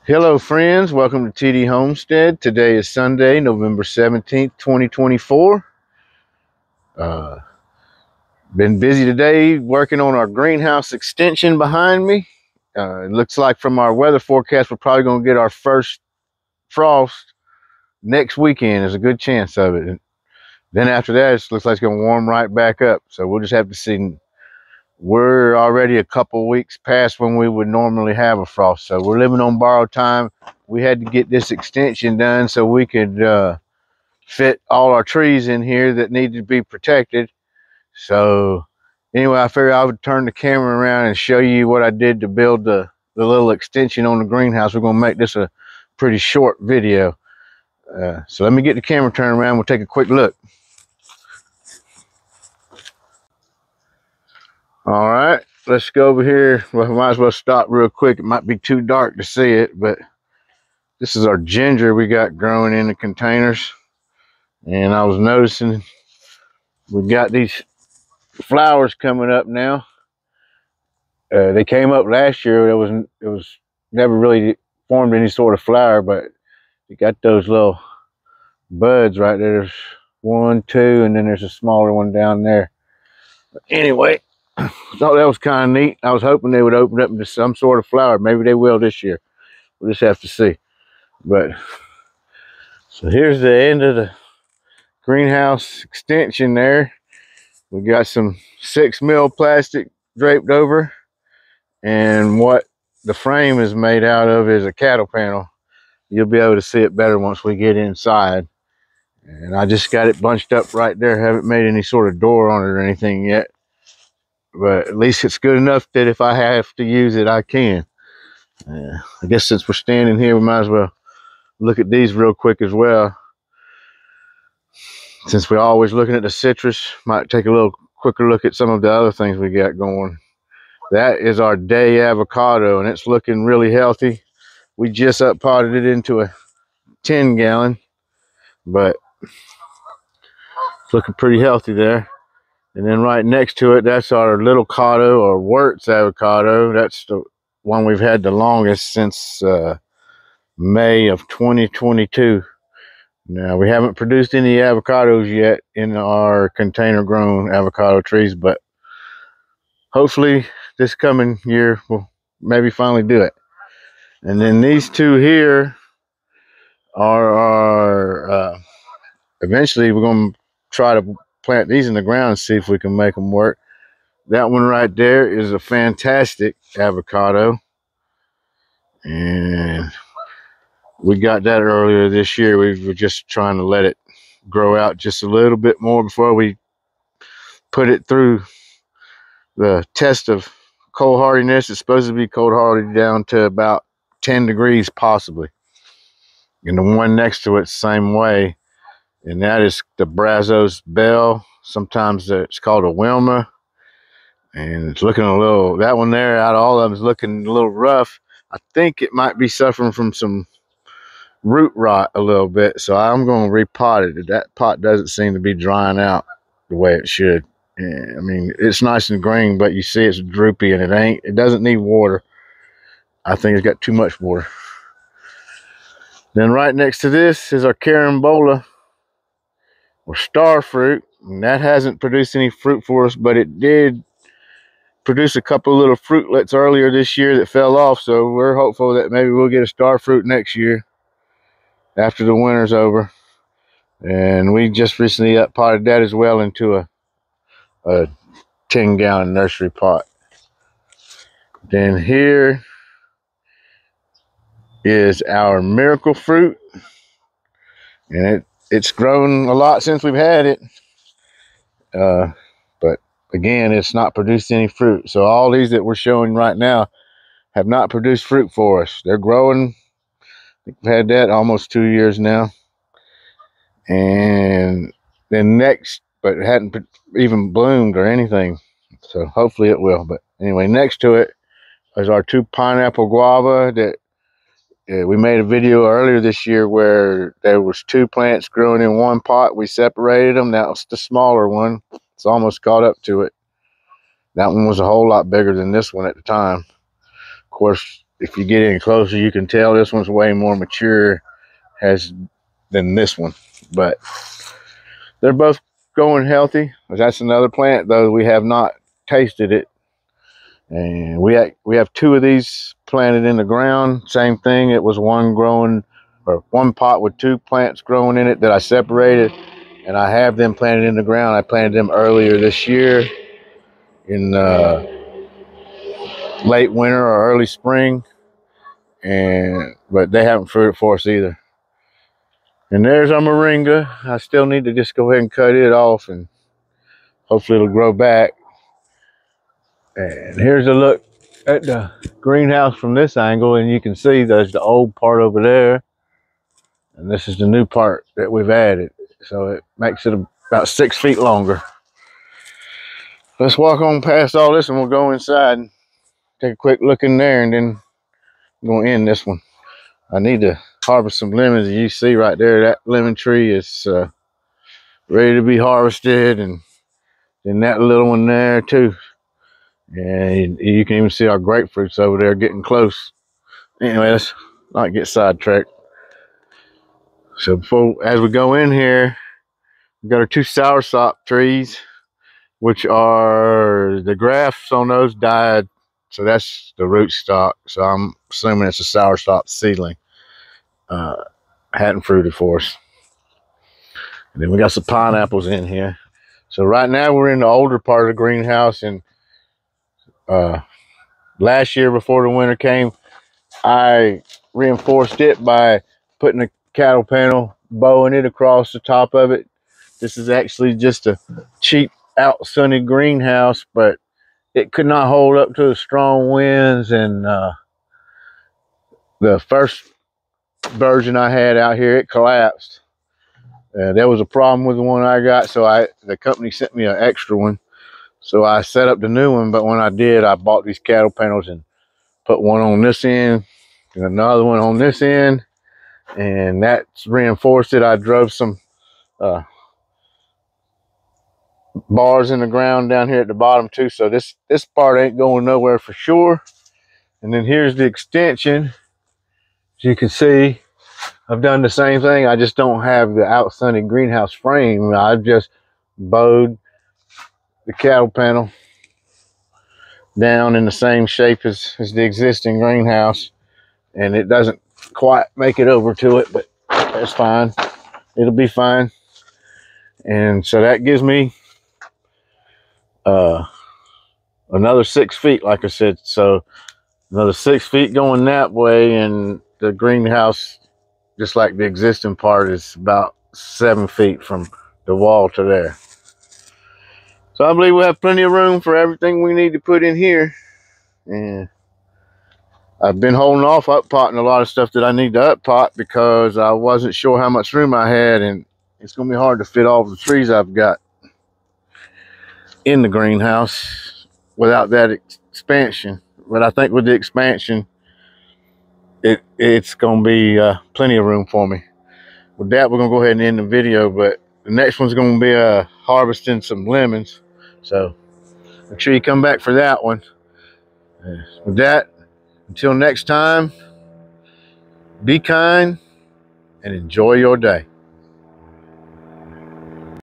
Hello friends, welcome to TD Homestead. Today is Sunday, November 17th, 2024. Been busy today working on our greenhouse extension behind me. It looks like from our weather forecast, we're probably going to get our first frost next weekend. There's a good chance of it. And then after that, it looks like it's going to warm right back up. So we'll just have to see. We're already a couple weeks past when we would normally have a frost. So we're living on borrowed time. We had to get this extension done so we could fit all our trees in here that need to be protected. So anyway, I figured I would turn the camera around and show you what I did to build the little extension on the greenhouse. We're going to make this a pretty short video. So let me get the camera turned around. We'll take a quick look. All right, let's go over here. Well, I might as well stop real quick. It might be too dark to see it, but this is our ginger we got growing in the containers. And I was noticing we got these flowers coming up now. They came up last year. It was never really formed any sort of flower, but you got those little buds right there. There's one, two, and then there's a smaller one down there. But anyway, I thought that was kind of neat. I was hoping they would open up into some sort of flower. Maybe they will this year. We'll just have to see. But so here's the end of the greenhouse extension there. We got some 6mm plastic draped over, and what the frame is made out of is a cattle panel. You'll be able to see it better once we get inside. And I just got it bunched up right there. Haven't made any sort of door on it or anything yet, but at least it's good enough that if I have to use it, I can. I guess since we're standing here, we might as well look at these real quick as well. Since we're always looking at the citrus, might take a little quicker look at some of the other things we got going. That is our day avocado, and it's looking really healthy. We just up potted it into a 10-gallon, but it's looking pretty healthy there. And then right next to it, that's our little cotto or Wirtz avocado. That's the one we've had the longest since May of 2022. Now, we haven't produced any avocados yet in our container grown avocado trees, but hopefully this coming year we'll maybe finally do it. And then these two here are our eventually we're going to try to plant these in the ground and see if we can make them work. That one right there is a fantastic avocado, and we got that earlier this year. We were just trying to let it grow out just a little bit more before we put it through the test of cold hardiness. It's supposed to be cold hardy down to about 10 degrees possibly. And the one next to it, same way. And that is the Brazos Bell. Sometimes it's called a Wilma. And it's looking a little, that one there, out of all of them, is looking a little rough. I think it might be suffering from some root rot a little bit. So I'm going to repot it. That pot doesn't seem to be drying out the way it should. And, I mean, it's nice and green, but you see it's droopy, and it doesn't need water. I think it's got too much water. Then right next to this is our Carambola or star fruit, and that hasn't produced any fruit for us, but it did produce a couple of little fruitlets earlier this year that fell off, so we're hopeful that maybe we'll get a star fruit next year after the winter's over. And we just recently potted that as well into a 10-gallon nursery pot. Then here is our miracle fruit, and it's grown a lot since we've had it, but again, it's not produced any fruit. So all these that we're showing right now have not produced fruit for us. They're growing. I think we've had that almost 2 years now. And then next, but it hadn't even bloomed or anything. So hopefully it will. But anyway, next to it is our 2 pineapple guava that we made a video earlier this year where there was 2 plants growing in one pot. We separated them. That was the smaller one. It's almost caught up to it. That one was a whole lot bigger than this one at the time. Of course, if you get in closer, you can tell this one's way more mature than this one. But they're both going healthy. That's another plant, though, we have not tasted it. And we have 2 of these planted in the ground. Same thing. It was one pot with 2 plants growing in it that I separated, and I have them planted in the ground. I planted them earlier this year in late winter or early spring, but they haven't fruited for us either. And there's our moringa. I still need to just go ahead and cut it off, and hopefully it'll grow back. And here's a look at the greenhouse from this angle, and you can see there's the old part over there, and this is the new part that we've added. So it makes it about 6 feet longer. Let's walk on past all this and we'll go inside and take a quick look in there, and then I'm going to end this one. I need to harvest some lemons. You see right there, that lemon tree is ready to be harvested, and then that little one there too. And you can even see our grapefruits over there getting close. Anyway, let's not get sidetracked. So as we go in here, we got our 2 soursop trees, which are, the grafts on those died. So that's the root stock. So I'm assuming it's a soursop seedling. Hadn't fruited for us. And then we got some pineapples in here. So right now we're in the older part of the greenhouse, and last year before the winter came, I reinforced it by putting a cattle panel, bowing it across the top of it. This is actually just a cheap out sunny greenhouse, but it could not hold up to the strong winds, and the first version I had out here, it collapsed. There was a problem with the one I got, so the company sent me an extra one. So I set up the new one, but when I did, I bought these cattle panels and put one on this end and another one on this end, and that's reinforced it. I drove some bars in the ground down here at the bottom too, so this part ain't going nowhere for sure. And then here's the extension. As you can see, I've done the same thing. I just don't have the out-sunny greenhouse frame. I've just bowed the cattle panel down in the same shape as the existing greenhouse, and it doesn't quite make it over to it, but that's fine. It'll be fine. And so that gives me another 6 feet, like I said. So another 6 feet going that way, and the greenhouse, just like the existing part, is about 7 feet from the wall to there. So I believe we have plenty of room for everything we need to put in here. And I've been holding off up-potting a lot of stuff that I need to up-pot because I wasn't sure how much room I had, and it's going to be hard to fit all the trees I've got in the greenhouse without that expansion. But I think with the expansion, it's going to be plenty of room for me. With that, we're going to go ahead and end the video, but the next one's going to be harvesting some lemons. So make sure you come back for that one. With that, until next time, be kind and enjoy your day.